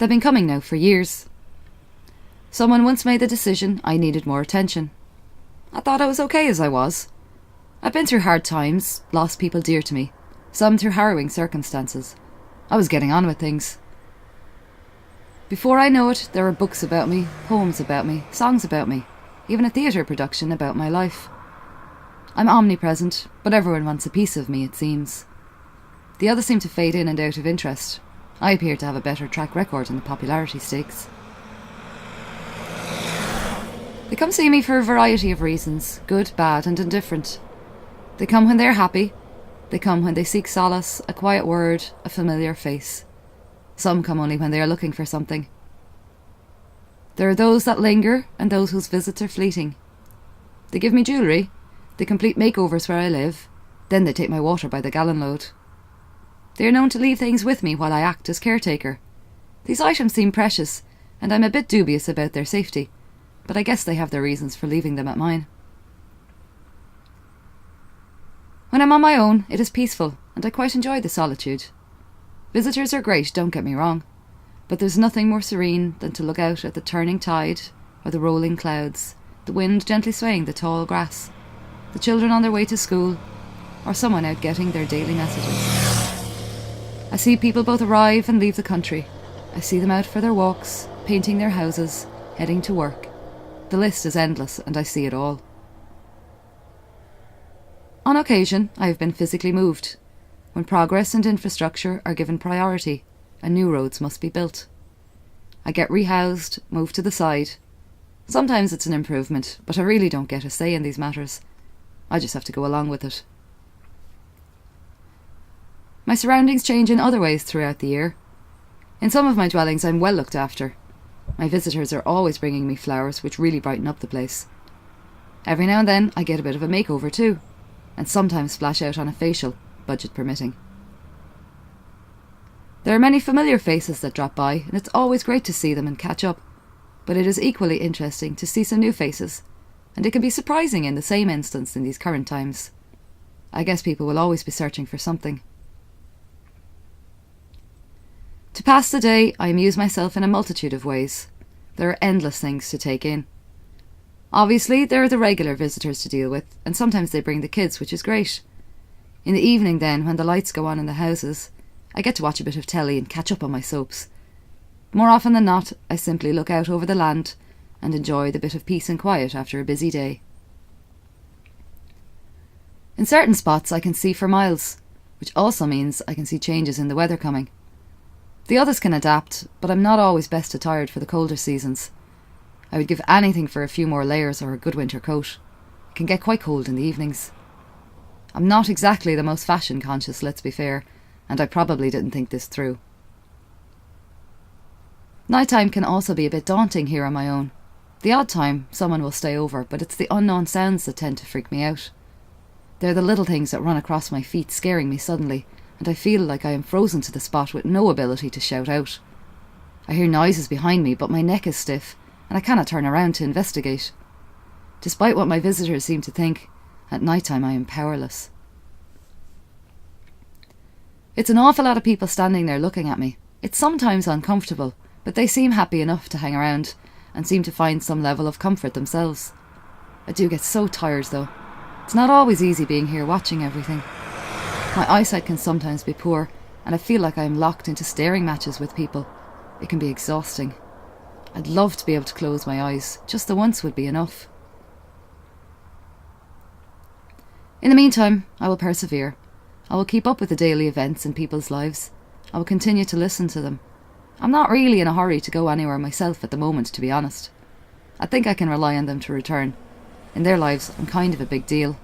They've been coming now for years. Someone once made the decision I needed more attention. I thought I was okay as I was. I've been through hard times, lost people dear to me, some through harrowing circumstances. I was getting on with things. Before I know it, there were books about me, poems about me, songs about me, even a theatre production about my life. I'm omnipresent, but everyone wants a piece of me, it seems. The others seem to fade in and out of interest. I appear to have a better track record in the popularity stakes. They come see me for a variety of reasons, good, bad, and indifferent. They come when they're happy. They come when they seek solace, a quiet word, a familiar face. Some come only when they are looking for something. There are those that linger and those whose visits are fleeting. They give me jewellery. They complete makeovers where I live. Then they take my water by the gallon load. They are known to leave things with me while I act as caretaker. These items seem precious, and I'm a bit dubious about their safety, but I guess they have their reasons for leaving them at mine. When I'm on my own, it is peaceful, and I quite enjoy the solitude. Visitors are great, don't get me wrong, but there's nothing more serene than to look out at the turning tide, or the rolling clouds, the wind gently swaying the tall grass, the children on their way to school, or someone out getting their daily messages. I see people both arrive and leave the country. I see them out for their walks, painting their houses, heading to work. The list is endless, and I see it all. On occasion, I have been physically moved, when progress and infrastructure are given priority and new roads must be built. I get rehoused, moved to the side. Sometimes it's an improvement, but I really don't get a say in these matters. I just have to go along with it. My surroundings change in other ways throughout the year. In some of my dwellings I'm well looked after. My visitors are always bringing me flowers which really brighten up the place. Every now and then I get a bit of a makeover too, and sometimes splash out on a facial, budget permitting. There are many familiar faces that drop by, and it's always great to see them and catch up, but it is equally interesting to see some new faces, and it can be surprising in the same instance in these current times. I guess people will always be searching for something. To pass the day, I amuse myself in a multitude of ways. There are endless things to take in. Obviously, there are the regular visitors to deal with, and sometimes they bring the kids, which is great. In the evening then, when the lights go on in the houses, I get to watch a bit of telly and catch up on my soaps. More often than not, I simply look out over the land and enjoy the bit of peace and quiet after a busy day. In certain spots I can see for miles, which also means I can see changes in the weather coming. The others can adapt, but I'm not always best attired for the colder seasons. I would give anything for a few more layers or a good winter coat. It can get quite cold in the evenings. I'm not exactly the most fashion conscious, let's be fair, and I probably didn't think this through. Nighttime can also be a bit daunting here on my own. The odd time someone will stay over, but it's the unknown sounds that tend to freak me out. They're the little things that run across my feet, scaring me suddenly, and I feel like I am frozen to the spot with no ability to shout out. I hear noises behind me, but my neck is stiff, and I cannot turn around to investigate. Despite what my visitors seem to think, at night time I am powerless. It's an awful lot of people standing there looking at me. It's sometimes uncomfortable, but they seem happy enough to hang around and seem to find some level of comfort themselves. I do get so tired though. It's not always easy being here watching everything. My eyesight can sometimes be poor, and I feel like I am locked into staring matches with people. It can be exhausting. I'd love to be able to close my eyes. Just the once would be enough. In the meantime, I will persevere. I will keep up with the daily events in people's lives. I will continue to listen to them. I'm not really in a hurry to go anywhere myself at the moment, to be honest. I think I can rely on them to return. In their lives, I'm kind of a big deal.